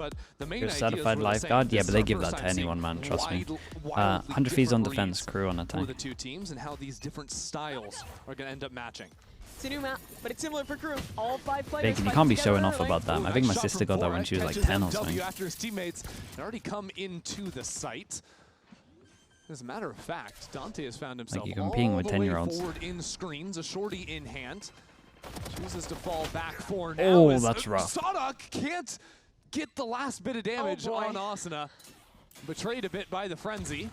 But the main You're a certified lifeguard? Yeah, but they give that to anyone, man. Trust me. 100 Thieves on defense, crew on attack. The two teams and how these different styles are going to end up matching. It's a new map, but it's similar for crew. All 5 players. Bacon, you can't be showing off about that. I think my sister got that when she was like 10 or something. After his teammates had already come into the site. As a matter of fact, Dante has found himself like you're competing with 10-year-olds. Forward in screens, a shorty in hand. Chooses to fall back for now. Oh, that's rough. Sadok can't get the last bit of damage on Asuna. Betrayed a bit by the frenzy.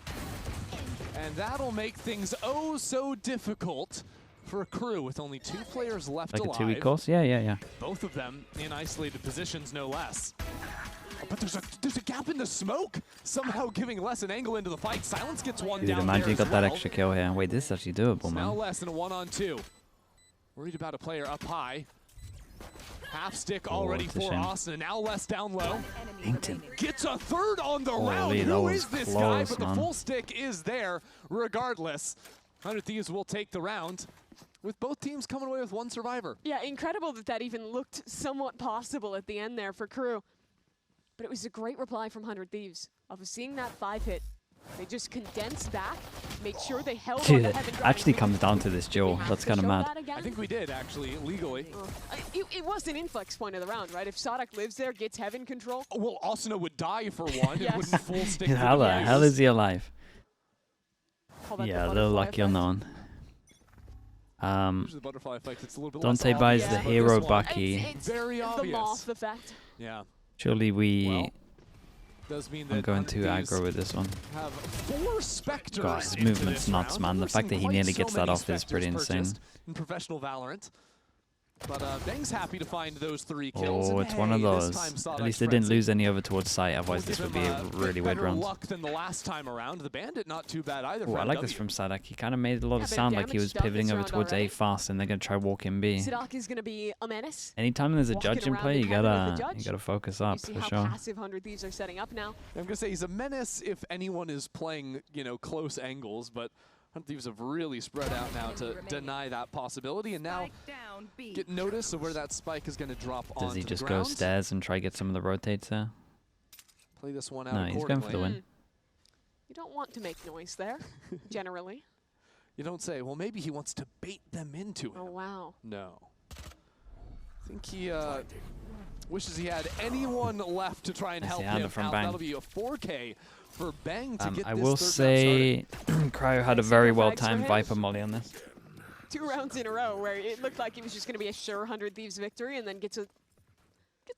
And that'll make things oh so difficult for a crew with only 2 players left alive. Like a 2-week course? Yeah. Both of them in isolated positions, no less. But there's a gap in the smoke, somehow giving less an angle into the fight. Silence gets one down. Dude, imagine you got that extra kill here. Wait, this is actually doable, man. Now less than a 1-on-2. Worried about a player up high. Half stick already for Austin. Now less down low. Gets a third on the round. Who is this guy? But the full stick is there regardless. 100 Thieves will take the round, with both teams coming away with 1 survivor. Yeah, incredible that even looked somewhat possible at the end there for crew. But it was a great reply from 100 Thieves of seeing that 5 hit. They just condensed back, made sure they held on to Heaven. It actually comes down to this duel. That's kind of mad. I think we did, actually, legally. It was an inflex point of the round, right? If Sadok lives there, gets Heaven control. Well, Asuna would die for one. It wouldn't full stick. How the hell is he alive? Yeah, a little lucky on that one. Dante buys the hero Bucky. It's very obvious. The moth effect. Yeah. Surely we... Does mean I'm going too aggro with this one. Have 4 Spectres. God, his movement's nuts, man. The fact that he nearly gets that off is pretty insane. In professional Valorant. But Bang's happy to find those 3 kills. Oh, it's one of those. At least they didn't lose any over towards sight, otherwise this would be a really weird round. Luck than the last time around. The Bandit not too bad either. Oh, I like this from Sadok. He kind of made a lot of sound like he was pivoting over towards A fast, and they're gonna try walking B. Sadok is gonna be a menace. Anytime there's a judge in play, you gotta focus up for sure. Passive 100 Thieves are setting up now. I'm gonna say he's a menace if anyone is playing, close angles, but 100 Thieves have really spread out now to deny that possibility, and now get notice of where that spike is going to drop on. Does he just go stairs and try get some of the rotates there? Play this one out. No, he's going for the win. You don't want to make noise there, generally. You don't say. Well, maybe he wants to bait them into it. Oh, wow. No. I think he wishes he had anyone left to try and help him out. That'll be a 4K for Bang to get I will say Cryo had a very well-timed Viper molly on this. 2 rounds in a row where it looked like it was just going to be a sure 100 Thieves victory, and then gets a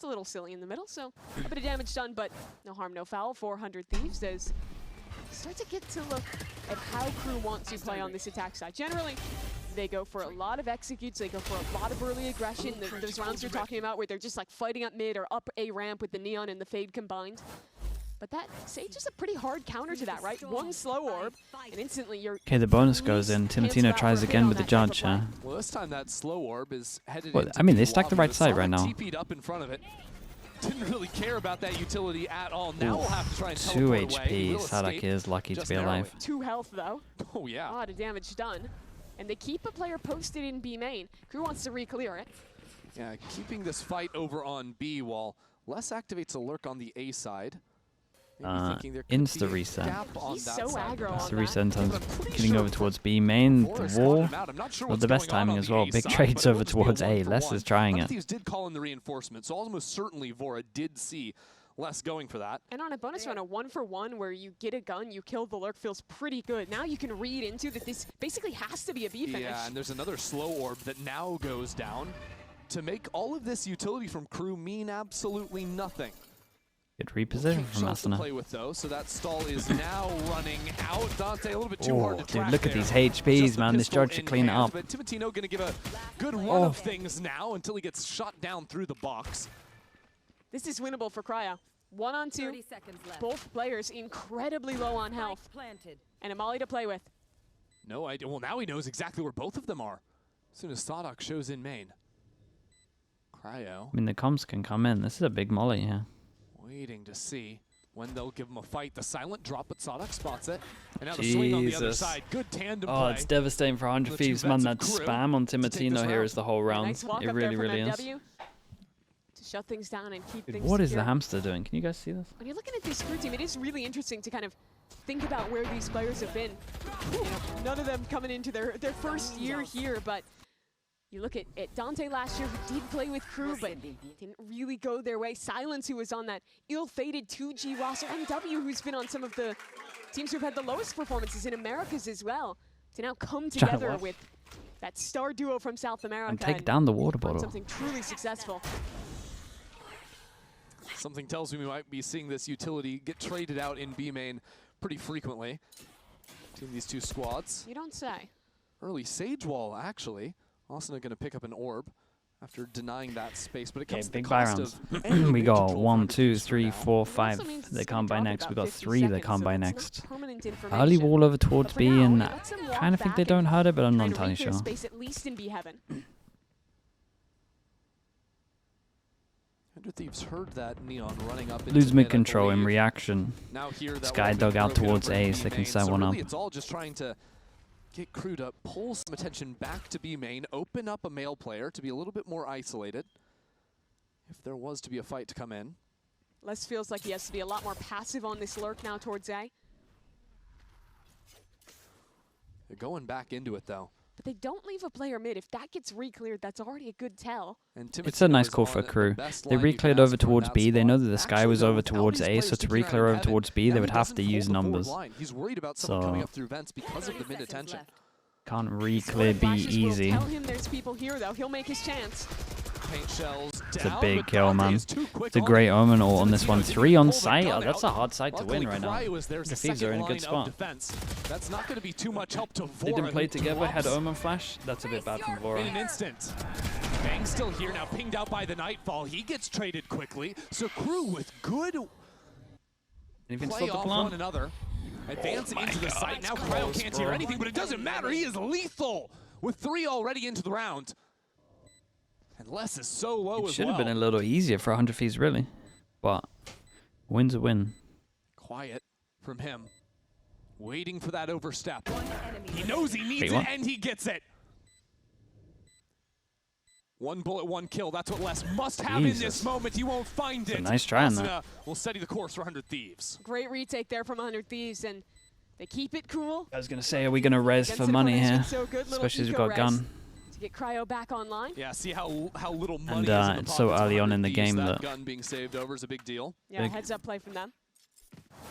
little silly in the middle. So a bit of damage done, but no harm, no foul for 100 Thieves as start to get to look at how crew want to play on this attack side. Generally, they go for a lot of executes, they go for a lot of early aggression. Those rounds you're talking about where they're just like fighting up mid or up A ramp with the Neon and the Fade combined. But that Sage is a pretty hard counter to that, right? 1 slow orb, and instantly you're... Okay, the bonus goes in. Timotino tries again with the judge, huh? Well, this time that slow orb is headed I mean, they stacked the right side right now. TP'd up in front of it. Didn't really care about that utility at all. Now we'll have to try and 2 HP. Sadok is lucky to be alive. 2 health, though. Oh, yeah. A lot of damage done. And they keep a player posted in B main. Crew wants to re-clear it. Yeah, keeping this fight over on B while Les activates a lurk on the A side. Insta reset. He's so aggro on Insta reset in terms of getting over towards B main. The wall. Well, the best timing as well. Big trades over towards A. Les is trying it. Thieves did call in the reinforcement, so almost certainly Vora did see Les going for that. And on a bonus round, a 1-for-1 where you get a gun, you kill the lurk feels pretty good. Now you can read into that this basically has to be a B finish. Yeah, and there's another slow orb that now goes down to make all of this utility from crew mean absolutely nothing. Good reposition from Asuna. Play with though, so that stall is now running out. Dante a little bit too hard to track. Dude, look at these HPs, man. This judge should clean it up. But Timotino gonna give a good run of things now until he gets shot down through the box. This is winnable for Cryo. 1-on-2. Both players incredibly low on health. And a molly to play with. No idea. Well, now he knows exactly where both of them are. As soon as Sadok shows in main. Cryo. I mean, the comms can come in. This is a big molly, yeah. Waiting to see when they'll give him a fight. The silent drop, but Sadok spots it. And now the swing on the other side. Good tandem play. Oh, it's devastating for 100 Thieves, man. That spam on Timotino here is the whole round. Nice it really, really is. To shut things down and keep things What is secure. the hamster doing? Can you guys see this? When you're looking at this crew team, it is really interesting to kind of think about where these players have been. You know, none of them coming into their first year here, but you look at Dante last year, who did play with crew, but didn't really go their way. Silence, who was on that ill-fated 2G roster. MW, who's been on some of the teams who've had the lowest performances in Americas as well, to now come together with that star duo from South America And take down the water bottle. something truly successful. Something tells me we might be seeing this utility get traded out in B main pretty frequently between these two squads. You don't say. Early Sage Wall, actually. Asuna going to pick up an orb after denying that space, but it comes to the big buy cost rounds. of We got control 1, for 2, Thieves for 3, now. 4, Also 5 means that it's can't buy gonna drop next. We about got 50 3 that seconds, can't so buy it's not next. permanent Early information. wall over towards But for B, now, and lets them walk kind of think they back don't and hurt it, but I'm not try to entirely reclear sure. space, at least in B heaven. Thieves heard that Neon running up into Lose mid, I mid-control in believe. reaction. Now here that Sky will be dug out broken towards over A to so B they can main. set So one really up. it's all just trying to get crew to pull some attention back to B main, open up a male player to be a little bit more isolated if there was to be a fight to come in. Les feels like he has to be a lot more passive on this lurk now towards A. They're going back into it though. But they don't leave a player mid. If that gets re-cleared, that's already a good tell. And It's a Timotino nice is call on for the crew. best They line you re-cleared can over ask for in towards that B. They know spot. that the Sky Actually, was though, over without towards these A, players so to sticking around re-clear over heaven, towards B, now they he would have doesn't to use hold the forward numbers. line. He's worried about someone coming So up through vents because of the mid attention. can't re-clear B Flashes will easy. tell him there's people here, though. He'll make his chance. Paint shells It's down, a big but kill, Dante man. is too quick It's a on great it. omen all on this one. Timotino didn't 3 on pull the site. gun Oh, that's out. a hard site to Luckily, win right now. Cryo is there's The a Thieves are second in a good line of spot. defense. That's not going to be too much help to They didn't Voran, play who together, had drops omen flash. That's a bit bad from in Vora. an instant. Bang still here now, pinged out by the Nightfall. He gets traded quickly. So crew with good Anything play stop the off one plan? another. Advancing into the site. Now Cryo can't hear anything, but it doesn't matter. He is lethal with 3 already into the round. And Les is so low It as should well. have been a little easier for 100 Thieves, really. But win's a win. Quiet from him. Waiting for that overstep. He knows he needs Wait, it, what? and he gets it. 1 bullet, 1 kill. That's what Les must have in this Jesus. moment. He won't find It's it. a nice try on that. Asuna will steady the course for 100 Thieves. Great retake there from 100 Thieves, and they keep it cool. I was going to say, are we going to res Against for an money opposition here? so good, little Especially as we've eco got res gun. To get Cryo back online. Yeah, see how little money And, is in the it's so pockets of early on 100 in the Thieves. game that that- gun being saved over is a big deal. Yeah, Big. heads up play from them.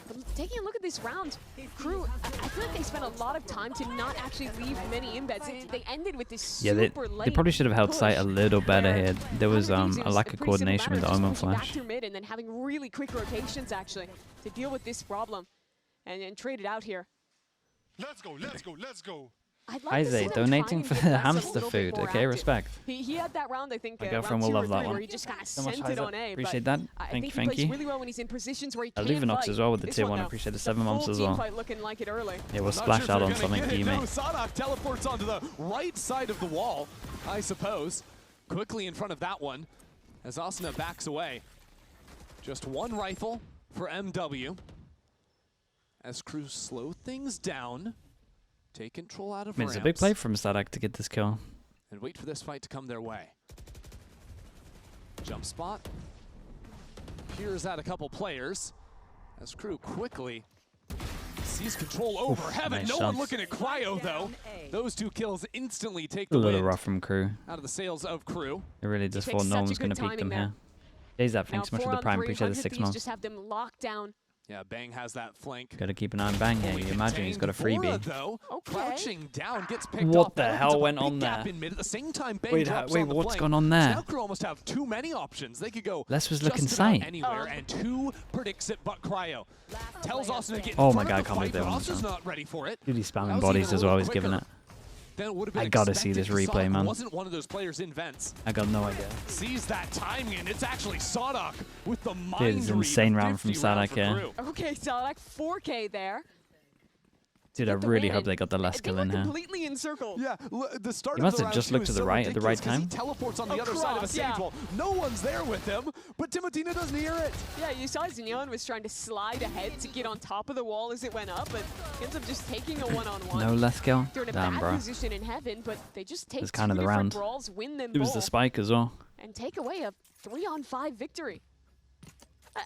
But taking a look at this round, crew, I feel like they spent a lot of time to not actually leave many embeds. They ended with this Yeah, super they late probably should have held sight a push little better where here. There was 100 Thieves, a it was lack a of pretty simple coordination with the matter, just omen pushing back flash. through mid and then having really quick rotations actually to deal with this problem and trade it out here. Let's go, let's go, let's go. I'd like to see Isaac them donating try for and the get Wes a hamster little bit food. more Okay, active. respect. He had that round, I think, My round girlfriend will 2 or love that 3, one. where he just kind of So much, sent it Isaac. on A. Appreciate but that. I Thank think you, he thank plays you. really well when he's in positions where he I'll can't leave an ox fight. as well with the This tier one, 1. though, Appreciate the it's a 7 months full as team well. fight looking like it early. Yeah, we'll Not splash sure out if on they're gonna something get it. B, No, mate. Sadok teleports onto the right side of the wall, I suppose. Quickly in front of that one, as Asuna backs away. Just 1 rifle for MW. As crew slow things down, take control out of I mean, it's a ramps, big play from Sadak to get this kill. and wait for this fight to come their way. Jump spot. Peers at a couple players, as crew quickly sees control over heaven. nice No one shots. looking at Cryo, though. Those 2 kills instantly take A the little wind rough from crew. out of the sails of crew. They really just takes thought no one such a was going to good peek timing them there. here. Days up, Now thanks so much for 4 the on prime. 3, Appreciate the 100 6 Thieves months. just have them locked down. Yeah, Bang has that flank. Got to keep an eye on Bang here. Fully You imagine he's got a contained. freebie. Vora, though, Okay. crouching down, gets picked What off. the That hell opens up a went big on gap there? in mid. At the same time, Bang Wait, drops wait, on the what's flank. gone on So there? now crew almost have too many options. They could go Les was just looking about sight. anywhere, and 2 predicts it, but Cryo tells Austin to get in Oh front my of God, the I can't believe fight, they but won Austin's this not ready for it. Dude, he's That spamming was bodies even a as well. little He's giving quicker it. Then it would have been I gotta see expected. this replay, Sadok man. wasn't one of those players in vents. I got no idea. Sees that timing, and it's actually Sadok with the mind Dude, it's an read. insane round from 50 round Sadok for here. Crew. Okay, so like 4K there. Dude, I Get the really win, hope they got the last They kill were in here. completely encircled. Yeah, the start He of must the have round just 2 looked is to the so right at the right ridiculous 'cause time. He teleports on the other side of a Across, stage yeah. wall. No one's there with him, but Timotino doesn't hear it. Yeah, you saw Zinyon was trying to slide ahead to get on top of the wall as it went up, but he ends up just taking a one-on-one. No last kill? They're in a Damn, bad bro. position in heaven, but they just take That's 2 kind of the different round. brawls, win them It was the both, spike as well. and take away a 3-on-5 victory.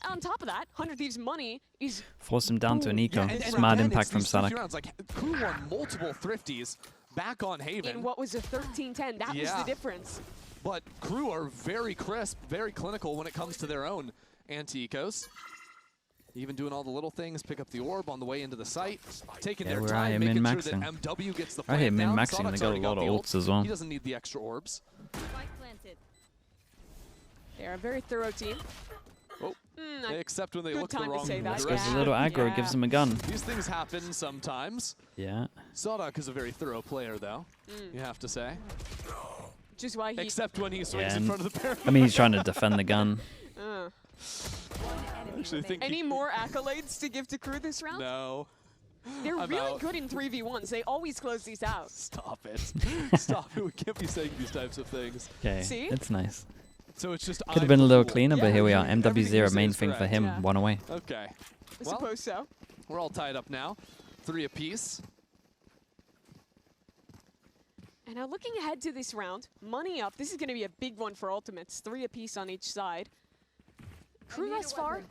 On top of that, 100 Thieves money is Force him down to an eco. Yeah, Smart again, impact from it's these Sadak. rounds, like, Crew won multiple thrifties back on Haven. in what was a 13-10. That was the difference. But Crew are very crisp, very clinical when it comes to their own anti-ecos. Even doing all the little things, pick up the orb on the way into the site, taking their time, making sure that MW gets the I hate plant down. min-maxing, they got a lot of ults as well. He doesn't need the extra orbs. They're a very thorough team. Oh, except when they look the time to wrong say that. This direction. guy's a little aggro, gives him a gun. These things happen sometimes. Yeah. Sadak is a very thorough player, though, you have to say. Which is why he... Except when he swings in front of the pair. I mean, he's trying to defend the gun. Any more accolades to give to Crew this round? No. They're really good in 3v1s. They always close these out. Stop it. Stop it. We can't be saying these types of things. Okay, See? it's nice. So it's just Could have been a little cleaner, but here we are. MW0, main thing for him, Yeah. 1 away. Okay. I suppose so. We're all tied up now. 3 apiece. And now looking ahead to this round, money up. This is going to be a big one for Ultimates. 3 apiece on each side. Crew thus far,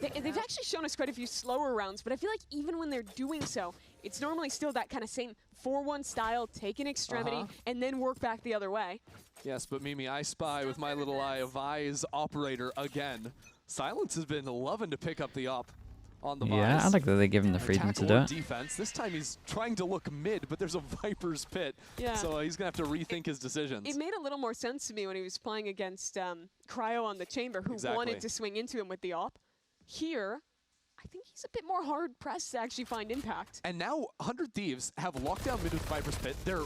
they've actually shown us quite a few slower rounds, but I feel like even when they're doing so, it's normally still that kind of same 4-1 style, take an extremity, and then work back the other way. Yes, but Mimi, I spy with my little eye a Vise operator again. Silence has been loving to pick up the op on the Vise. Yeah, I like that they give him the freedom to do it. Defense. This time he's trying to look mid, but there's a Viper's pit, so he's going to have to rethink his decisions. It made a little more sense to me when he was playing against Cryo on the Chamber, who wanted to swing into him with the op. Here, I think he's a bit more hard-pressed to actually find impact. And now 100 Thieves have lockdown mid with Viper's Pit. Their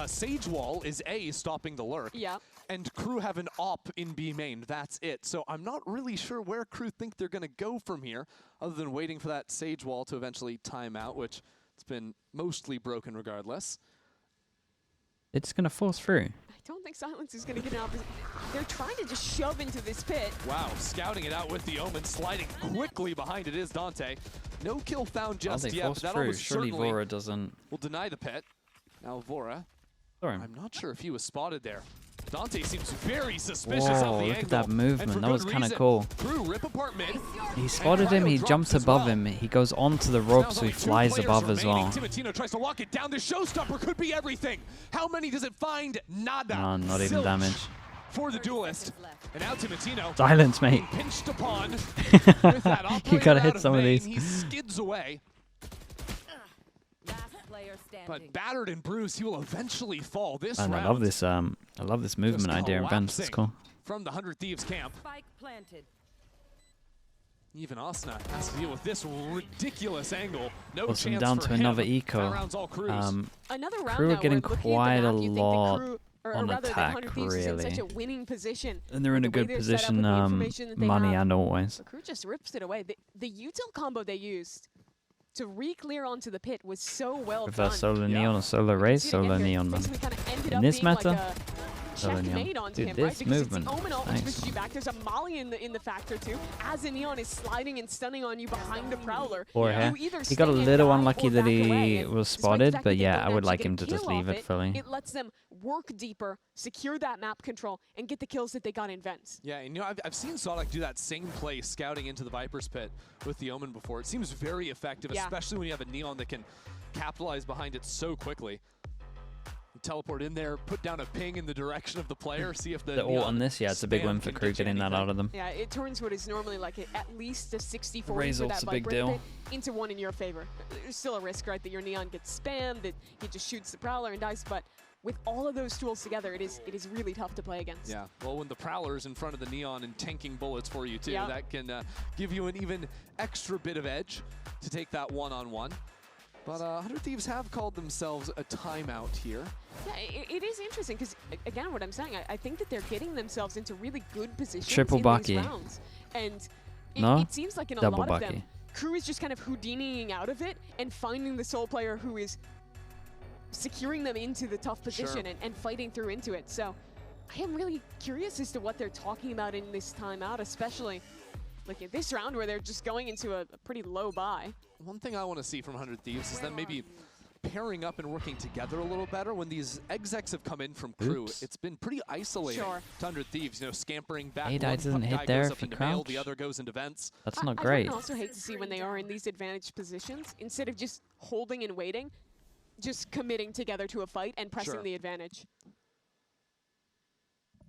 Sage Wall is A, stopping the lurk. Yeah. And Crew have an op in B main. That's it. So I'm not really sure where Crew think they're going to go from here, other than waiting for that Sage Wall to eventually time out, which it's been mostly broken regardless. It's going to force through. I don't think Silence is going to get an opposite. They're trying to just shove into this pit. Wow, scouting it out with the Omen, sliding quickly behind it is Dante. No kill found just yet, but that almost Surely certainly Vora doesn't... will deny the pit. Now Vora, Sorry. I'm not sure if he was spotted there. Dante seems very suspicious Whoa, of the angle. look at that movement. That was kind of cool. Crew rip apart mid. He spotted him, he jumps above him, he goes onto the rope, so he flies above as well. Timotino tries to lock it down. The showstopper could be everything. How many does it find? Nada. No, not even damage. For the duelist. And now Timotino. Silence, mate. Pinched upon with that You gotta hit operator some of main. these. He skids away. But battered and bruised, he will eventually fall this And round. I love this movement idea in Vents. It's cool. From the 100 Thieves camp. Even Asna has to deal with this ridiculous angle. No Force him chance down for to him. another That eco. round's all Crews. Another round Crew are now getting where looking at the quite a map, you think the lot Crew, or on rather attack, 100 Thieves is in such really. a winning position. And they're in a with the way good they're set up position, with the information that they money have. and always. The Crew just rips it away. The util combo they used to re-clear onto the pit was so well done. Reverse Solar Neon or Solar Ray, See it again Solar here. Neon, man. Basically kinda ended In up this being like meta, a Solar Neon. checkmate onto Dude, him, this right? Because movement, it's the Omen ult which nice. pushes you back. There's a Molly in the Factor too, as a Neon is sliding and stunning on you behind the Prowler. Or You here. either He got a stay and little die unlucky or that back away, he and was despite the spotted, fact but that they yeah, don't I would actually like get him a to just kill leave off it fully. It lets them work deeper, secure that map control, and get the kills that they got in Vents. Yeah, and you know, I've seen Sadak do that same play scouting into the Viper's Pit with the Omen before. It seems very effective, especially when you have a Neon that can capitalize behind it so quickly. You teleport in there, put down a ping in the direction of the player, see if the ult on this, yeah, it's a big win for Crew getting that out of them. Yeah, it turns what is normally like at least a 60-40 Raise for ult's that a big Viper deal. pit into one in your favor. There's still a risk, right, that your Neon gets spammed, that he just shoots the Prowler and dies, but with all of those tools together, it is really tough to play against. Yeah, well, when the Prowler's in front of the Neon and tanking bullets for you too, that can give you an even extra bit of edge to take that one-on-one. But 100 Thieves have called themselves a timeout here. Yeah, it is interesting because, again, what I'm saying, I think that they're getting themselves into really good positions Triple in Bucky. these rounds. And it seems like in a Double lot of Bucky. them, Crew is just kind of Houdiniing out of it and finding the sole player who is securing them into the tough position and fighting through into it. So I am really curious as to what they're talking about in this timeout, especially like in this round where they're just going into a pretty low buy. One thing I want to see from 100 Thieves is them maybe pairing up and working together a little better. When these execs have come in from KRU, it's been pretty isolating to 100 Thieves, you know, scampering back. A doesn't hit there if you crouch. The other goes into vents. That's not great. I also hate to see when they are in these advantaged positions, instead of just holding and waiting, just committing together to a fight and pressing the advantage.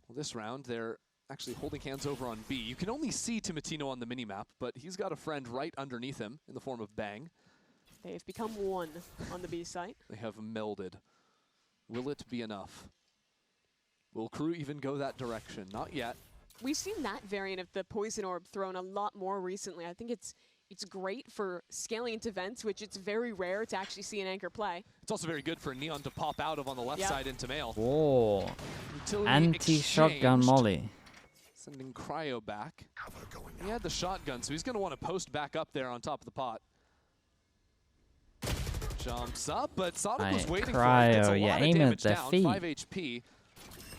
Well, this round, they're actually holding hands over on B. You can only see Timatino on the minimap, but he's got a friend right underneath him in the form of Bang. They've become one on the B site. They have melded. Will it be enough? Will KRU even go that direction? Not yet. We've seen that variant of the Poison Orb thrown a lot more recently. I think it's great for scaling into vents, which it's very rare to actually see an anchor play. It's also very good for Neon to pop out of on the left side into Mail. Whoa. Anti-shotgun molly. Sending Cryo back. He had the shotgun, so he's going to want to post back up there on top of the pot. Jumps up, but Sonic was waiting for it. Gets a lot of damage down. 5 HP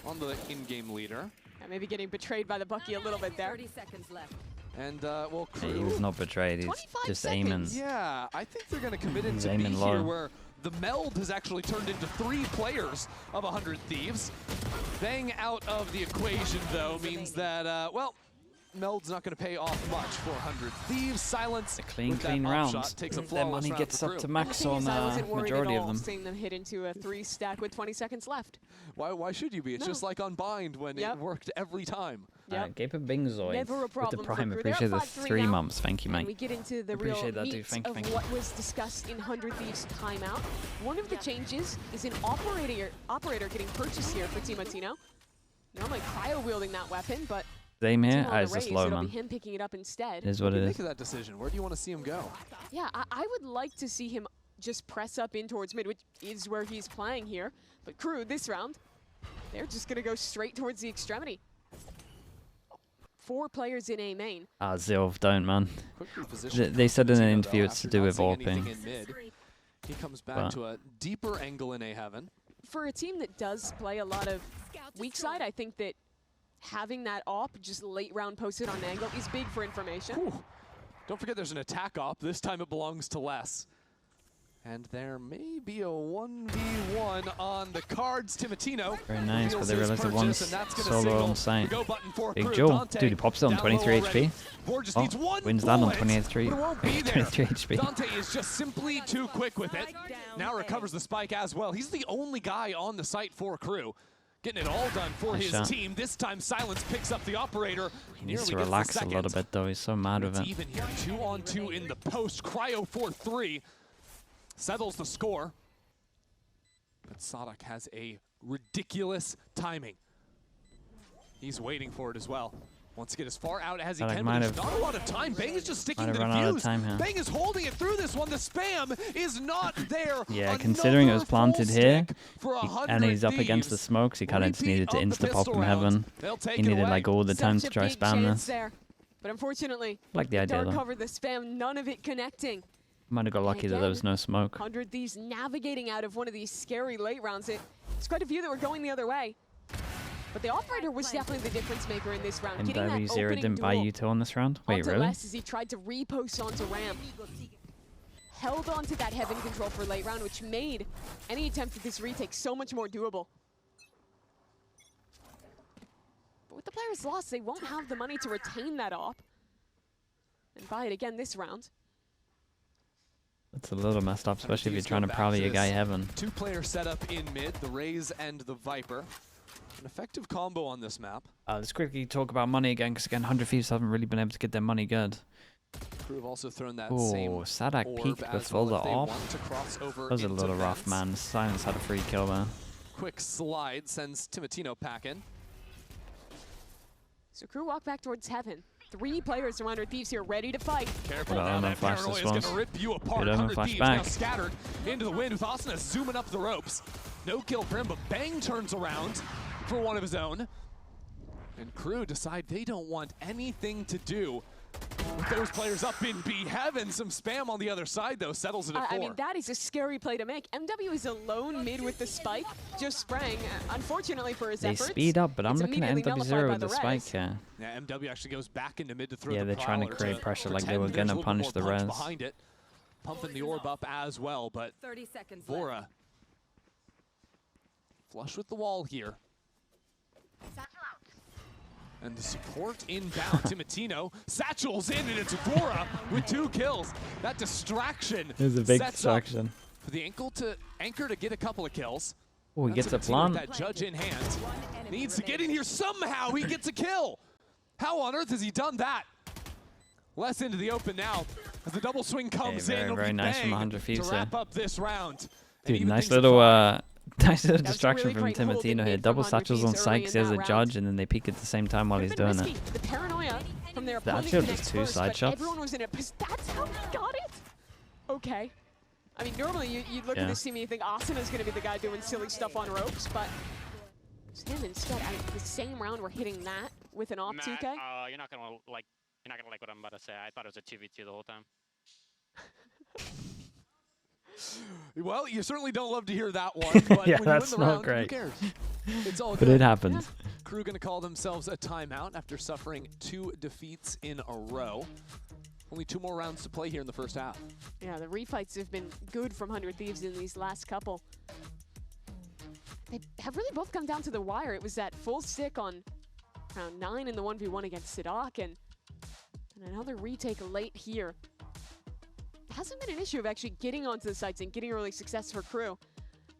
on the in-game leader. And maybe getting betrayed by the Bucky a little bit there. 30 seconds left. And, well, KRU... He was not betrayed, he's just aiming. Yeah, I think they're going to commit into B here, where the meld has actually turned into 3 players of 100 Thieves. Bang out of the equation, though, means that, well, meld's not going to pay off much for 100 Thieves. Silence. A clean round. Takes a their money gets up to max on majority of them. Seeing them hit into a 3 stack with 20 seconds left. Why should you be? It's just like Unbind when it worked every time. Gaper Bingzoid Never a problem with the Prime. for Appreciate the 3 months. Thank you, mate. And we get into the appreciate real that, meat dude. of what was discussed in 100 Thieves timeout. One of the changes is an operator getting purchased here for Timatino. Normally Cryo wielding that weapon, but same here. It's just low, man. It'll be him picking it up instead. It is what it is. Make that decision. Where do you want to see him go? Yeah, I would like to see him just press up in towards mid, which is where he's playing here. But KRU, this round, they're just going to go straight towards the extremity. 4 players in A main. Zilv, don't, man. They said in an interview it's to do with AWPing. He comes back to a deeper angle in A heaven. For a team that does play a lot of weak side, I think that having that AWP just late round posted on an angle is big for information. Whew. Don't forget there's an attack AWP. This time it belongs to Les. And there may be a 1v1 on the cards. Timatino. Very nice, but they realize the one's solo on site. Big Joe. Dude, he pops it on 23 HP. Oh, wins that on 23 HP. Dante is just simply too quick with it. Now recovers the spike as well. He's the only guy on the site for KRU. Getting it all done for his team. This time Silence picks up the operator. He needs to relax a little bit though. He's so mad with it. Even here, 2-on-2 in the post. Cryo 4-3. Settles the score. But Sadak has a ridiculous timing. He's waiting for it as well. Wants to get as far out as he can, but there's not a lot of time. Bang is just sticking to the fuse. Bang is holding it through this one. The spam is not there. Yeah, considering it was planted here, and he's up against the smokes, he kind of just needed to insta-pop from heaven. He needed like all the time to try spam this. But unfortunately, like the idea though. Cover the spam, none of it connecting. Might have got lucky that there was no smoke. 100 Thieves navigating out of one of these scary late rounds. It's quite a few that were going the other way. But the operator was definitely the difference maker in this round. And Zero didn't buy util in this round? Wait, really? As he tried to repost onto ramp. Held onto that heaven control for late round, which made any attempt at this retake so much more doable. But with the players lost, they won't have the money to retain that op and buy it again this round. It's a little messed up, especially if you're trying to prowly your guy heaven. 2-player setup in mid, the Raze and the Viper. An effective combo on this map. Let's quickly talk about money again, because again, 100 Thieves haven't really been able to get their money good. KRU have also thrown that Sadak peeked before the off. That was a little rough, man. Silence had a free kill there. Quick slide sends Timatino packing. So KRU walk back towards heaven. 3 players from 100 Thieves here ready to fight. Careful now, that paranoia is going to rip you apart. 100 Thieves now scattered into the wind with Asuna zooming up the ropes. No kill for him, but Bang turns around for one of his own. And KRU decide they don't want anything to do with those players up in B. Heaven, some spam on the other side, though, settles it at 4. I mean, that is a scary play to make. MW is alone mid with the spike, just sprang. Unfortunately for his efforts, they speed up, but I'm looking at MW0 with the spike here. Yeah, MW actually goes back into mid to throw they're trying to create pressure like they were going to punish the res. Behind it. pumping the orb up as well, but 30 seconds Vora flush with the wall here. And the support inbound to Matino. Satchel's in, and it's Vora with 2 kills. That distraction. It was a big distraction. For the anchor to get a couple of kills. Oh, he gets a plant. That judge in hand. Needs to get in here somehow. He gets a kill. How on earth has he done that? Less into the open now. As the double swing comes in. Very nice from 100 Thieves to wrap up this round. Dude, nice little distraction from Timotino here. Double satchels on Sykes as a judge, and then they peek at the same time while he's doing it. The paranoia from their opponent Actually, connects just 2 first, side but shots. everyone was in a that's how he got it? Okay. I mean, normally you look at this team and you think Asana's going to be the guy doing silly stuff on ropes, but it's him instead. I mean, the same round we're hitting that with an op 2K. You're not gonna like what I'm about to say. I thought it was a 2v2 the whole time. Well, you certainly don't love to hear that one, but yeah, when that's you win the not round, great. who cares? It's all But good. it happens. Yeah. Crew going to call themselves a timeout after suffering 2 defeats in a row. Only 2 more rounds to play here in the first half. Yeah, the refights have been good from 100 Thieves in these last couple. They have really both come down to the wire. It was that full stick on round 9 in the 1v1 against Sidak, and another retake late here. Hasn't been an issue of actually getting onto the sites and getting early success for Crew.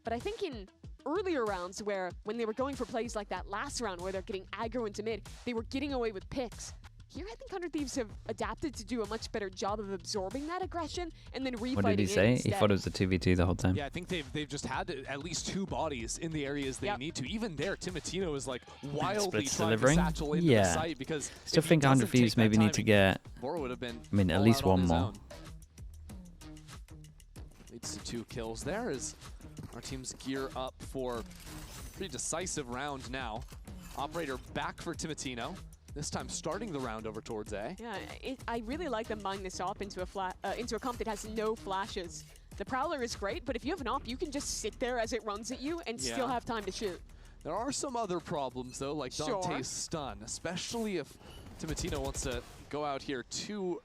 But I think in earlier rounds when they were going for plays like that last round where they're getting aggro into mid, they were getting away with picks. Here, I think 100 Thieves have adapted to do a much better job of absorbing that aggression and then refighting. What did he say? He thought it was a 2v2 the whole time. Yeah, I think they've just had at least 2 bodies in the areas they need to. Even there, Timotino is like wildly trying to satchel into the site because still think 100 Thieves maybe need to get, Vora would have been at least 1 more. Leads to 2 kills there as our teams gear up for a pretty decisive round now. Operator back for Timotino. This time starting the round over towards A. Yeah, I really like them buying this op into a comp that has no flashes. The Prowler is great, but if you have an op, you can just sit there as it runs at you and still have time to shoot. There are some other problems, though, like Dante's stun, especially if Timotino wants to go out here too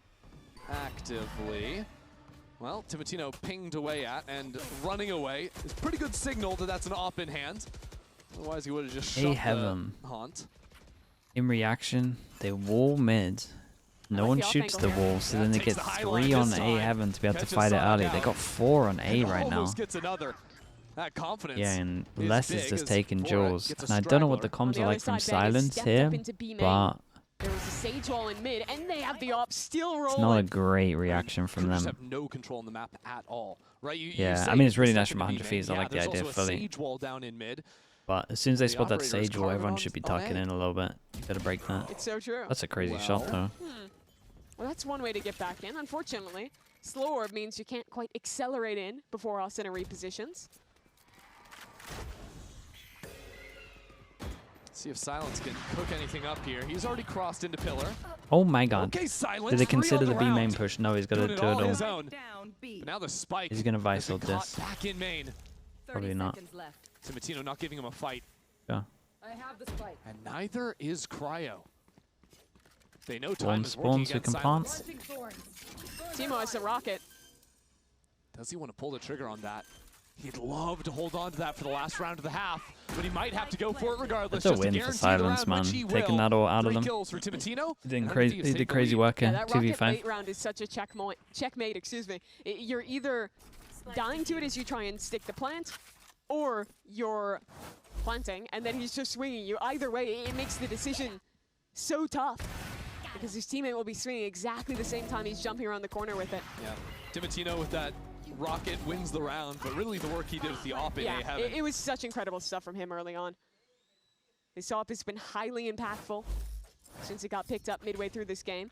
actively. Well, Timotino pinged away at and running away is pretty good signal that that's an op in hand. Otherwise, he would have just shot the haunt. In reaction, they wall mid. No one shoots the wall, so then they get 3 on A heaven to be able to fight it early. They got 4 on A right now. That confidence. Yeah, and Les is just taking Jaws. And I don't know what the comms are like from Silence here, but there was a Sage wall in mid, and they have the op still rolling. It's not a great reaction from them. Just have no control on the map at all, right? Yeah, I mean it's really nice from 100 Thieves. I like the idea fully. Sage wall down in mid. But as soon as they spot that Sage wall, everyone should be tucking in a little bit. You better break that. It's so true. That's a crazy shot, though. Well, that's one way to get back in. Unfortunately, slow orb means you can't quite accelerate in before Asana repositions. See if Silence can cook anything up here. He's already crossed into pillar. Oh my god. Okay, Silence, did they consider the B main push? No, he's got to do it all. But now the spike. He's going to vice ult this. Back in main. Probably not. Timotino not giving him a fight. Yeah. I have the spike. And neither is Cryo. They know time One is working spawns, we against can Silence. plant. Timo has a rocket. Does he want to pull the trigger on that? He'd love to hold on to that for the last round of the half, but he might have to go for it regardless. That's a win for Silence, man. Taking that all out of them. Kills for Timotino. He did crazy work here. That 2v5. rocket round is such a checkmate, excuse me. You're either dying to it as you try and stick the plant, or you're planting, and then he's just swinging you. Either way, it makes the decision so tough, because his teammate will be swinging exactly the same time he's jumping around the corner with it. Yeah, Timotino with that rocket wins the round, but really the work he did with the op in A heaven. It was such incredible stuff from him early on. This op has been highly impactful since it got picked up midway through this game.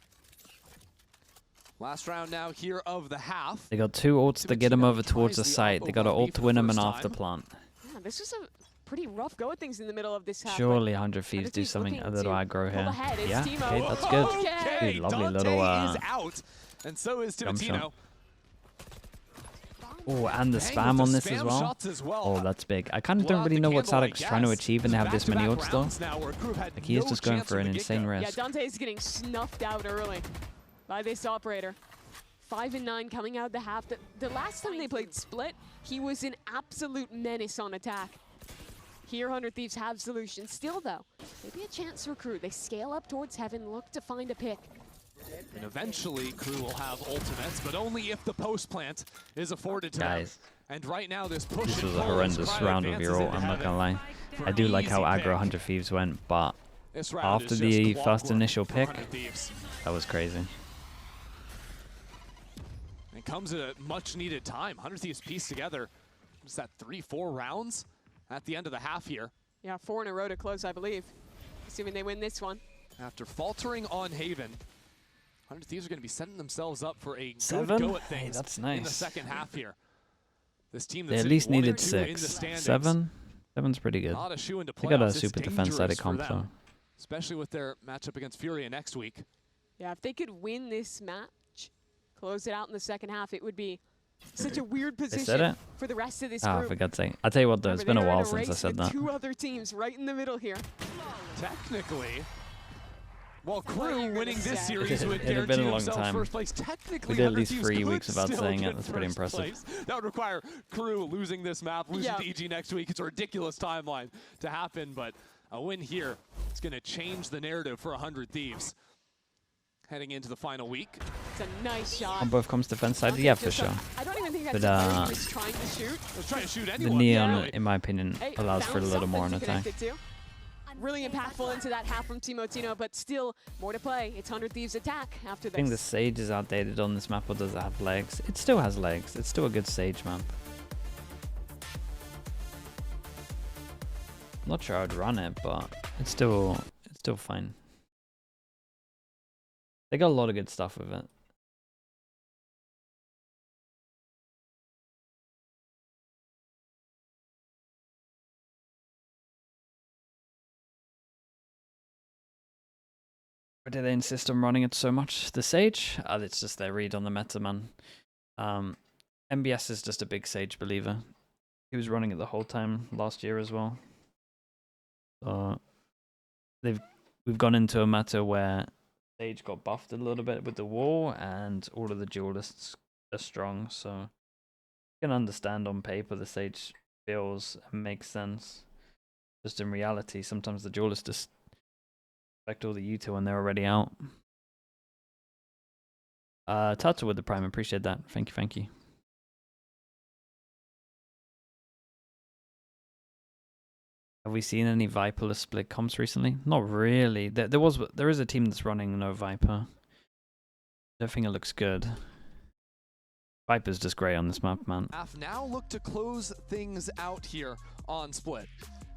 Last round now here of the half. They got 2 ults to get him over towards the site. They got an ult to win him and after plant. Yeah, this was a pretty rough go at things in the middle of this half. Surely 100 Thieves do something a little aggro here. Yeah, okay, that's good. Okay, Dude, lovely Dante little is out, and so is Timotino. Oh, and the spam on this as well. Oh, that's big. I kind of don't really know what Sadek's trying to achieve when they have this many ults though. Like he is just going for an insane risk. Yeah, Dante is getting snuffed out early by this operator. 5-9 coming out of the half. The last time they played Split, he was an absolute menace on attack. Here, 100 Thieves have solutions. Still, though, maybe a chance for Crew. They scale up towards Heaven, look to find a pick. And eventually, Crew will have ultimates, but only if the post plant is afforded to them. And right now, this push. This was a horrendous round of your ult, I'm not gonna lie. I do like how aggro 100 Thieves went, but after the first initial pick, that was crazy. It comes at a much needed time. 100 Thieves pieced together. What's that, 3-4 rounds at the end of the half here? Yeah, 4 in a row to close, I believe. Assuming they win this one. After faltering on Haven, 100 Thieves are going to be setting themselves up for a 7? good go at things that's nice. in the second half here. This team They that's at least needed 1-2 in the 6. standings. 7's pretty good. Not a shoe into They got a playoffs. It's super defense-sided dangerous for comp them, though. especially with their matchup against Furia next week. Yeah, if they could win this match, close it out in the second half, it would be such a weird position for the rest of this group. For God's sake. I'll tell you what though, it's been a while since I said that. 2 other teams right in the middle here. Technically, well, Crew winning this series would It'd have guarantee been a long themselves time. first place. Technically, We did at 100 least Thieves 3 could weeks without still saying get it. That's pretty first impressive. place. That would require Crew losing this map, losing to EG next week. It's a ridiculous timeline to happen, but a win here is going to change the narrative for 100 Thieves. Heading into the final week. It's a nice shot. On both comms defense side, yeah, for sure. I don't even think that's But, a player who was trying to shoot. Was trying to shoot The anyone. Neon, in my opinion, allows for a little more on attack. Really impactful into that half from Timotino, but still more to play. It's 100 Thieves attack after this. I think the Sage is outdated on this map, or does it have legs? It still has legs. It's still a good Sage map. I'm not sure I'd run it, but it's still fine. They got a lot of good stuff with it. Why do they insist on running it so much? The Sage? It's just their read on the meta, man. MBS is just a big Sage believer. He was running it the whole time last year as well. So we've gone into a meta where Sage got buffed a little bit with the wall, and all of the duelists are strong, so you can understand on paper the Sage feels and makes sense. Just in reality, sometimes the duelists just expect all the util when they're already out. Tata with the prime, appreciate that. Thank you. Have we seen any Viperless split comps recently? Not really. There is a team that's running no Viper. I don't think it looks good. Viper's just great on this map, man. Now look to close things out here on Split.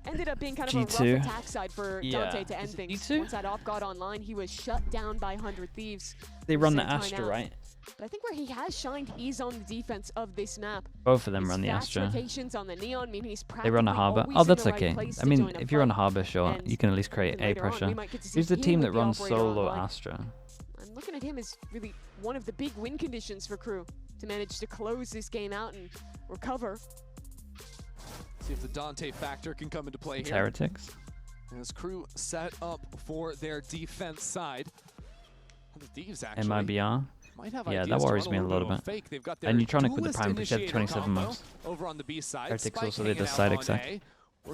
Ended up being kind of G2. a rough attack side for Dante to end things. G2? Once that off got online, he was shut down by 100 Thieves. They run the Astra, right? But I think where he has shined is on the defense of this map. Both of them run the Astra. Rotations on the Neon mean he's They run a Harbor. Oh, that's okay. I mean, if you're on a a Harbor, sure, you can at least create A pressure. Who's the team that runs solo Astra? I'm looking at him as really one of the big win conditions for Crew to manage to close this game out and recover. See if the Dante factor can come into play It's here. Heretics. As Crew set up for their defense side. The Thieves actually MIBR. might have Yeah, ideas that to worries run me a little little bit. fake. They've got their And Neutronic with the duelist prime, appreciate the initiator 27 combo months. over on the B side. Heretics Spike also did the hanging side out on exec. A.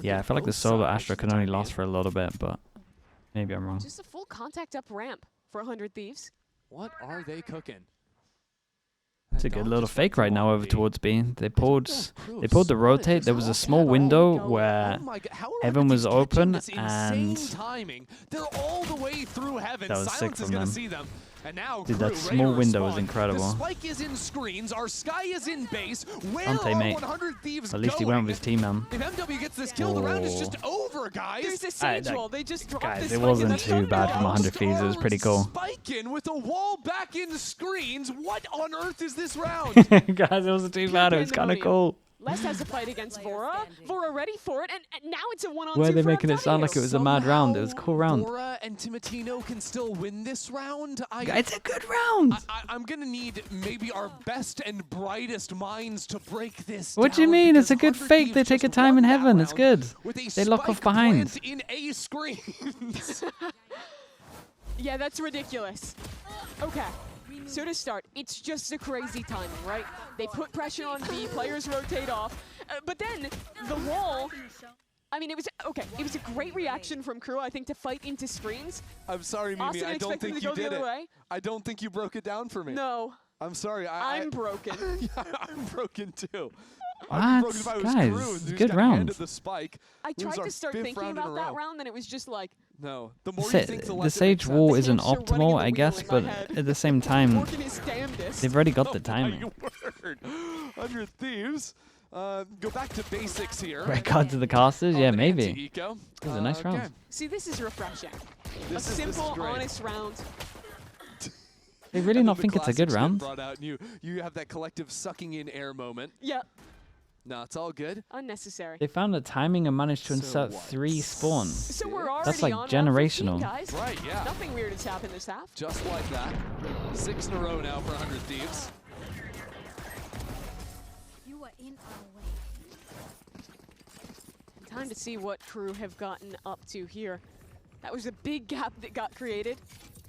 Yeah, I feel like the solo Astra can only last for a little bit, but maybe I'm wrong. Just a full contact up ramp for 100 Thieves. What are they cooking? It's a good little fake right now over towards B. They pulled the rotate. There was a small window where Heaven was open, and they're all the way through Heaven. that was sick from them. See them. And now Dude, that Crew small ready to window was respond. incredible. The spike is in screens. Our Sky is in base. Where Dante, are mate. 100 Thieves At least he went with his team, man. If MW gets this kill, the round is just over, guys. There's a Sage wall. They just dropped Guys, this it spike wasn't in the too bad from 100 Thieves. It was pretty cool. Spiking with a wall back in screens. What on earth is this round? Guys, it wasn't too bad. It was kind of cool. Les has to fight against Vora. Vora ready for it, and now it's a one-on-2 Why are they for making it sound like it was a mad round? It was a Somehow cool round. Bora and Timotino can still win this round. It's a good round. I'm gonna need maybe our best and brightest minds to break this. What do you down mean? It's a because good 100 fake. They Thieves take a just time won in that Heaven. It's round good. with a They lock off spike behind. plant in A screens. Yeah, that's ridiculous. Okay. So to start, it's just a crazy timing, right? They put pressure on B, players rotate off, but then the wall, I mean, it was a great reaction from KRU, I think, to fight into screens. I'm sorry, Mimi, Austin I don't expected think to you go the did other it. way. I don't think you broke it down for me. No. I'm sorry. I'm broken. Yeah, I'm broken too. What? Broken if I was Guys, KRU and good got round. handed the spike. I It was tried our to start 5th thinking round in a about that row. round, and it was just like, No, the more you think, the less The it Sage makes wall sense. isn't Hamster running optimal, in the I wheel guess, in my but head. at the same time, working his damnedest. they've already got the Oh timing. my word. 100 Thieves. Go back to basics here. Red card to the casters? Yeah, On maybe. anti-eco. It was a nice round. Okay. See, this is refreshing. This A is simple, great. honest round. They really And not then think the it's a good classics get round. Brought out and you have that collective sucking in air moment. Yeah, No, it's all good. unnecessary. They found the timing and managed to So insert what? 3 spawns. So we're already That's like on round 15, generational. guys. Right, yeah. Nothing weird has happened this half. Just like that. 6 in a row now for 100 Thieves. You are in our way. Time to see what KRU have gotten up to here. That was a big gap that got created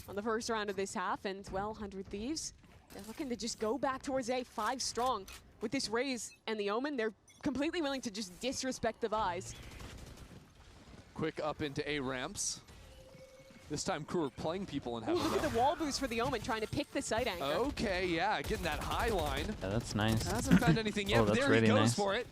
on the first round of this half, and well, 100 Thieves, they're looking to just go back towards A, 5 strong. With this raise and the Omen, they're completely willing to just disrespect the buys. Quick up into A ramps. This time KRU are playing people in Ooh, heaven. look at though. the wall boost for the Omen, trying to pick the side anchor. Okay, yeah, getting that high line. Yeah, that's nice. Hasn't found anything yet, Oh, but that's there he really goes nice. for it.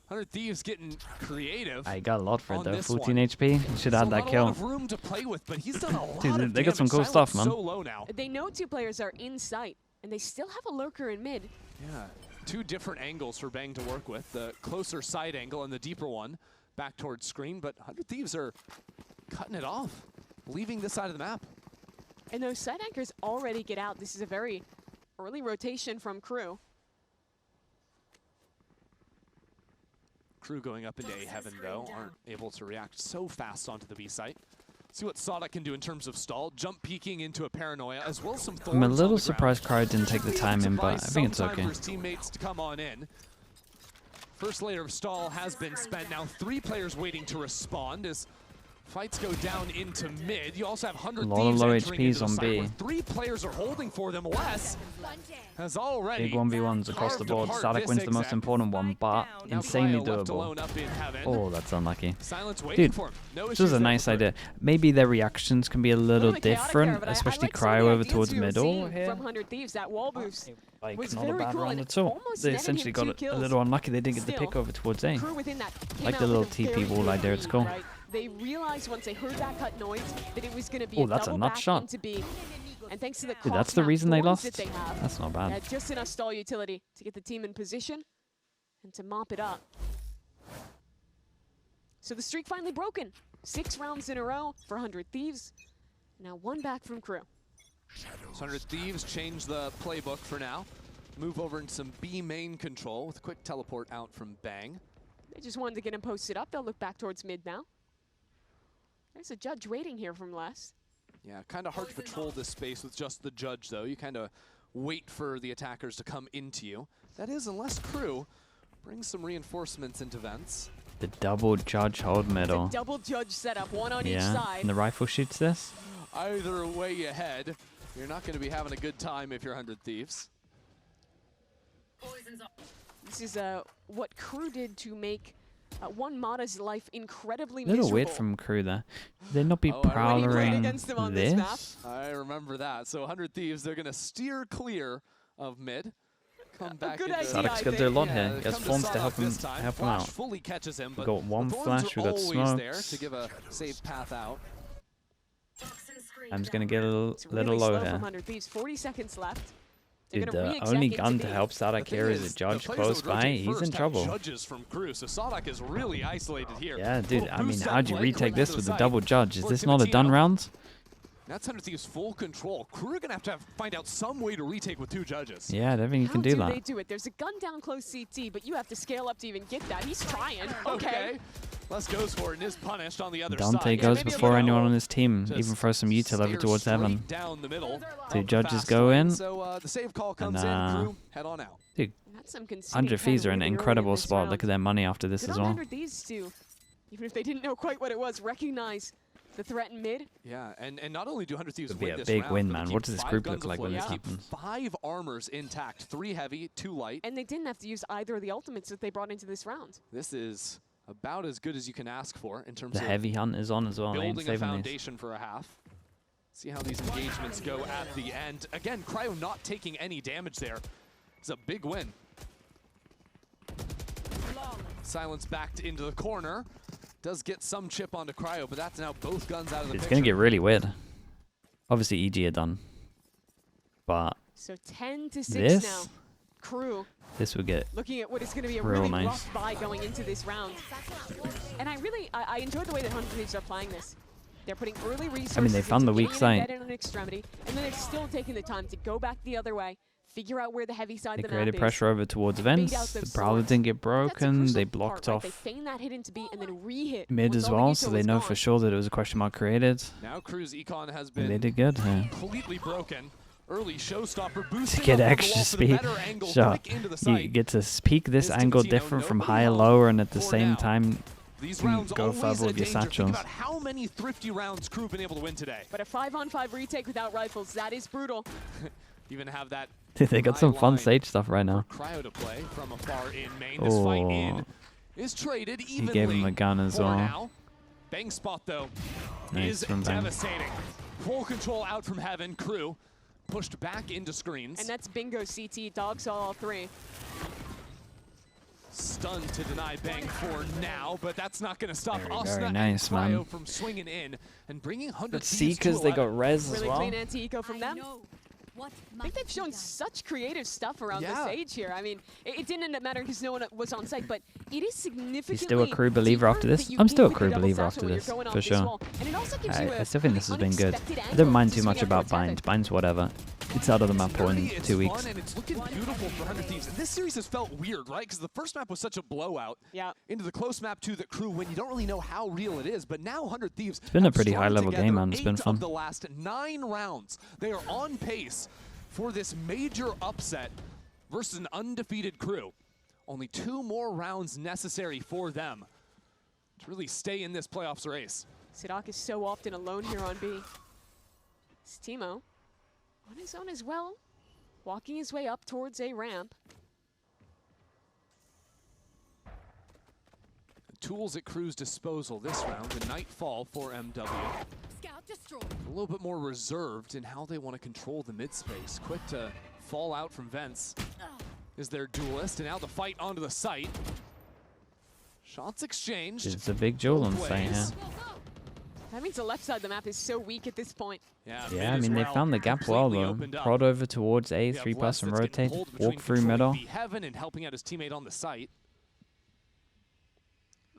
100 Thieves getting creative. I got a lot for it on though. this 14 one. HP. Should have had Still that not a kill. lot of room to play with, but he's done a lot Dude, of they got some damage. cool stuff, Silence man. so low now. They know 2 players are in sight, and they still have a lurker in mid. Yeah, 2 different angles for Bang to work with. The closer side angle and the deeper one back towards screen, but 100 Thieves are cutting it off, leaving this side of the map. And those side anchors already get out. This is a very early rotation from KRU. KRU going up into A heaven, though, aren't able to react so fast onto the B site. See what Sada can do in terms of stall. Jump peeking into a paranoia, as well as some thorns I'm a on little the surprised Cryo didn't take the time in, but I think it's Some time okay. for his teammates to come on in. First layer of stall has been spent. Now 3 players waiting to respond as fights go down into mid. You also have 100 A lot Thieves of low entering HPs into the on site B. where 3 players are holding for them. Wes has already Big 1v1s across the carved board. apart Sadak wins the most Vizexac. important one, but Now insanely Cryo left doable. alone up in heaven. Oh, that's unlucky. Silence waiting Dude, for him. No this issues was a there nice for KRU. idea. Maybe their reactions can be a little bit chaotic there, different, but I especially like some of Cryo the over ideas towards we were middle seeing here. from 100 Thieves. That wall boost Like, was not a very bad cool round and at all. almost They netted essentially him got 2 it a kills. little unlucky they didn't get the Still, pick over towards A. KRU within that came Like out the with little a TP very wall good idea, it's lead, cool. right? They realized once they heard that cut noise that it was going to be Oh, a that's a double nut back shot. into B. And thanks to the Dude, that's cost the map reason they thorns lost? that they have, That's not bad. just enough stall utility to get the team in position and to mop it up. So the streak finally broken. 6 rounds in a row for 100 Thieves. Now 1 back from KRU. 100 Thieves change the playbook for now. Move over into some B main control with a quick teleport out from Bang. They just wanted to get him posted up. They'll look back towards mid now. There's a judge waiting here from Les. Yeah, kind of hard to patrol this space with just the judge, though. You kind of wait for the attackers to come into you. That is, unless KRU brings some reinforcements into vents. The double judge hold middle. Double judge setup, 1 on each Yeah, side. and the rifle shoots this. Either way you head, you're not going to be having a good time if you're 100 Thieves. This is what KRU did to make one Mata's life incredibly A little miserable. weird from Crew there. They'd not be Oh, I already played prowling against them on this map. this. I remember that. So 100 Thieves, they're going to steer clear of mid. Come back good into idea, the- Sadak's gonna do a lot Yeah, here. they He has come to forms to Sadak help him this time. help him Flash out. fully catches him, but got one the thorns flash, are we got always there smokes. to give a safe path out. I'm just gonna get a little, It's really low slow here. from 100 Thieves. 40 seconds left. They're Dude, gonna the re-exec only into gun B. to help The Sadak thing here is is, a judge the players close that would rotate by. He's first in have trouble. Judges from KRU, so Sadak is really isolated here. Yeah, dude. Little I mean, boost how'd you play, retake quick this to with the a side. double judge? Is For this not a done Timatino. round? That's 100 Thieves full control. KRU are going to find out some way to retake with 2 judges. Yeah, I don't think you How can do do that. they do it? There's a gun down close CT, but you have to scale up to even get that. He's trying. Okay. Les goes for it and is punished on the other Dante side. goes maybe a before little- anyone on his team Just even throws some util over steer towards straight heaven. down the middle. Two of the judges fast go lane. in. So the save call comes in. And, KRU head on out. Dude, That's some conceding 100 Fees pen are in an really early incredible this spot. Look at round. their money after this Good as on well. 100 Thieves to, even if they didn't know quite what it was, recognize the threat in mid. Yeah, and not only do 100 Thieves Would be win a this big round, win, but they man. keep What does this 5 group guns look like when afloat. this They keep happens? 5 armors intact, 3 heavy, 2 light. And they didn't have to use either of the ultimates that they brought into this round. This is about as good as you can ask for in terms The of heavy hunt is on as well. They ain't building a saving these. foundation for a half. See how these engagements go at the end. Again, Cryo not taking any damage there. It's a big win. Silence backed into the corner. Does get some chip onto Cryo, but that's now both guns out of the It's picture. going to get really weird. Obviously, EG are done. But So 10 to 6 this, now. Crew this would get looking at what is going to be a real really nice. rough buy going into this round. And I enjoy the way that 100 Thieves are playing this. They're putting early resources they found into the weak being side. embedded on an extremity, and then they're still taking the time to go back the other way, figure out where the heavy side They of the created map pressure over towards bait out Vents. The those Prowler swords. didn't get That's a broken. crucial They part, blocked right? off They feign that hit into B and then re-hit mid once as all the well, util so they is know gone. for sure that it was a question mark created. Now Crew's econ has And they been did good. Yeah. completely broken. Early showstopper boosting To get up on the extra wall for the speed better angle, shot. quick into the You sight. get to peak this Is angle Ticatino, different from nobody higher, home lower, and at the for same now. time, These you rounds go always further a with your danger. Think satchels. about how many thrifty rounds Crew been able to win today. But a 5-on-5 retake without rifles, that is brutal. Even have that they got high some fun line stage stuff right now. for Cryo to play from afar in main. This fight in is traded evenly. He gave him a gun as for well. now. Bang spot though Nice is from Bang. devastating. Full control out from heaven. Crew pushed back into screens. And that's bingo CT, dog saw all 3. Stunned to deny Bang for now, but that's not going to stop Very, Osna very and nice, Cryo man. from swinging in and bringing 100 But Thieves to Seekers, they 11. got res as Really well. clean anti-eco from them. What I think they've shown such creative stuff around the Yeah. stage here. I mean, it didn't end up mattering because no one was on site, but it is significantly You still a crew believer deeper after this? that you I'm get still a with the crew double believer satchel after when you're this, going off for this sure. wall. And it also gives you I a still think this has been good. unexpected I angle don't mind to too swing much out about towards heaven. Bind. Bind's whatever. It's out of the map Nerdy, in it's 2 weeks. fun, and it's looking beautiful for 100 Thieves. And this series has felt weird, right? Because the first map was such a blowout. Yeah. Into the close map to the Crew when you don't really know how real it is. But now 100 Thieves It's been a have pretty strung high-level together game, man. It's been 8 fun. of the last 9 rounds. They are on pace for this major upset versus an undefeated Crew. Only 2 more rounds necessary for them to really stay in this playoffs race. Sidak is so often alone here on B. It's Timo on his own as well, walking his way up towards a ramp. Tools at Crew's disposal this round, the Nightfall for MW. Scout destroyed. A little bit more reserved in how they want to control the mid space. Quick to fall out from Vents is their duelist, and now the fight onto the site. Shots exchanged. It's a big duel on both site here. ways. That means the left side of the map is so weak at this point. Yeah, Yeah, mid I as mean, they well, found the gap well, completely though. opened up. Prod over towards A, We have 3-person Wes that's getting rotate, pulled between walk through controlling middle. B Heaven and helping out his teammate on the site.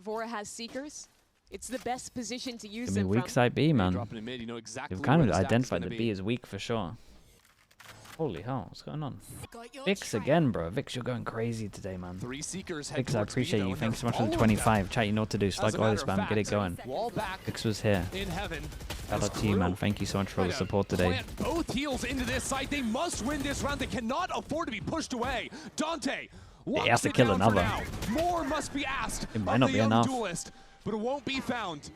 Vora has Seekers. It's the best position to use I mean, them weak from. side B, man. Dropping in mid, you know exactly They've kind where of the stack's identified gonna the B as weak for sure. Holy hell, what's going on? Got your Vix trail. again, bro. Vix, you're going crazy today, man. 3 Seekers head Vix, I towards B, appreciate though, you. and Thanks so they're much for the following them. 25. Chat, you know what to do. As Slug a oil matter of spam. Get it fact, going. Wall back Vix was here. in heaven. Shout As out to you, man. Crew Thank you so much for the try to support today. plant both heels into this site. They must win this round. They cannot afford to be pushed away. Dante locks has to it kill down for another. now. More must be asked It might of not the be young enough. duelist, but it won't be found.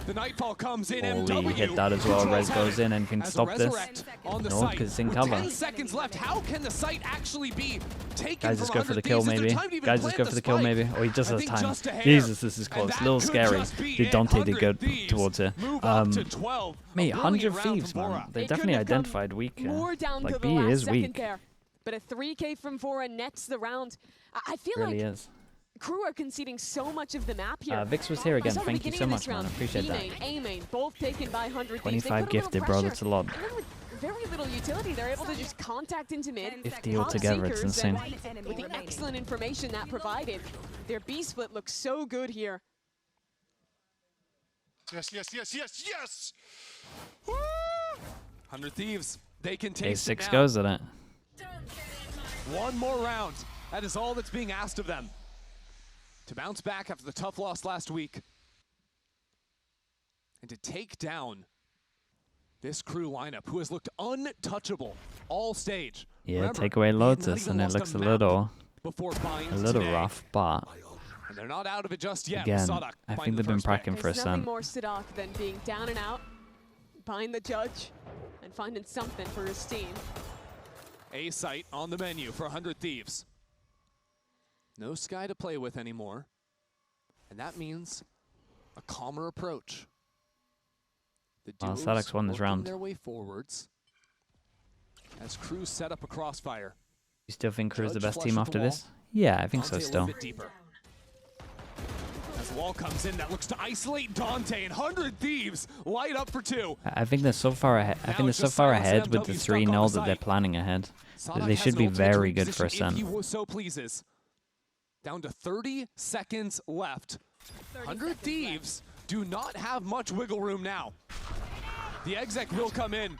The Nightfall comes in. Holy, MW hit that as well. controls Res goes heaven in and can as stop this. Resurrect on the No, site. 'cause it's in With cover. 10 seconds left. How can the site actually be taken Guys, just from go for the 100 kill, Thieves? Is there maybe. time to even Guys, just plant go for the kill, spike? maybe. Oh, he just I has think time. just a hair. Jesus, this is And close. that A little could scary. just be Did it. Dante did 100 good Thieves towards it. move up to 12. Mate, A 100 brilliant round Thieves, from man. Bora. They It definitely couldn't have come identified weak. More down Like, to the B last is second weak. there. But a 3K from Vora nets the round. I feel Really like is. Crew are conceding so much of the map here. Vix was here again. saw the Thank you beginning so of much, this man. I round. appreciate B that. main, A main, both taken by 100 Thieves. They 25 put a little gifted, bro. pressure, That's a lot. And then with very little utility, they're able to just contact into mid. 50 pop altogether, it's Seekers, insane. and with the excellent information that provided, their B split looks so good here. Yes, yes, yes, yes, yes! 100 Thieves. They can taste it A6 now. goes at it. One more round. That is all that's being asked of them. To bounce back after the tough loss last week. And to take down this Crew lineup, who has looked untouchable all stage. Yeah, Remember, take away they had not Lotus, even and it lost looks a map little before Bind rough, but And they're not out of it just yet. Again, Sadak I find think the they've been first pick. pracking for a There's nothing cent. more Sadak than being down and out, behind the judge, and finding something for his team. A site on the menu for 100 Thieves. No Sky to play with anymore. And that means a calmer approach. The duos Sadak's won this working round. their way forwards as Crew set up a crossfire. You still think Crew's the Judge best flush team with the after wall. this? Yeah, I think so Dante a still. little bit deeper. As the wall comes in, that looks to isolate Dante, and 100 Thieves light up for 2. I think they're so far ahead. I Now think they're it's so just far Silence ahead with MW the stuck on 3-0 the that they're site. planning ahead. Sadak They has should an be ultimate very to good for a reposition if cent. he so pleases. Down to 30 seconds left. 100 Thieves do not have much wiggle room now. The exec will come in.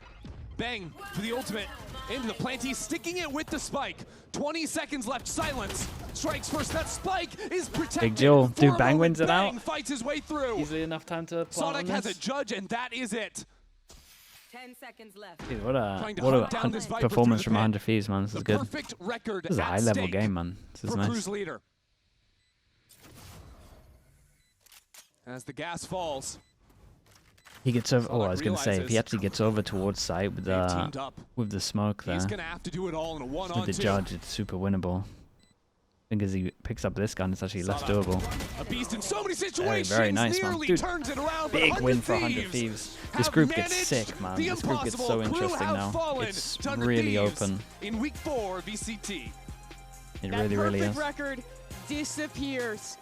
Bang for the ultimate. Into the plant. He's sticking it with the spike. 20 seconds left. Silence. Strikes first. That spike is protected. Big Joel. For Dude, a Bang moment, wins it Bang out. fights his way through. Easily enough time to plant on Sadak has a this. judge, and that is it. 10 seconds left. Dude, what Trying to a hunt down this Viper performance through from the pit. 100 Thieves, man. This The is good. perfect record This is a at high-level stake game, man. This is for nice. Crew's leader. As the gas falls, He gets over. Oh, Sadak I was gonna say, if realizes he actually gets over towards site with they've teamed up. the smoke there, He's gonna have to do it all in a with one-on-two. the judge, it's super winnable. I think as he picks up this gun, it's actually less Sadak, doable. A beast in so many situations. Very nice, man. Nearly Dude, turns it around. Big but win for 100 100 Thieves. This have group gets managed sick, man. the This group gets so impossible. Crew interesting have now. fallen It's to 100 really Thieves open. in week 4 VCT. It That really, really perfect is. record disappears.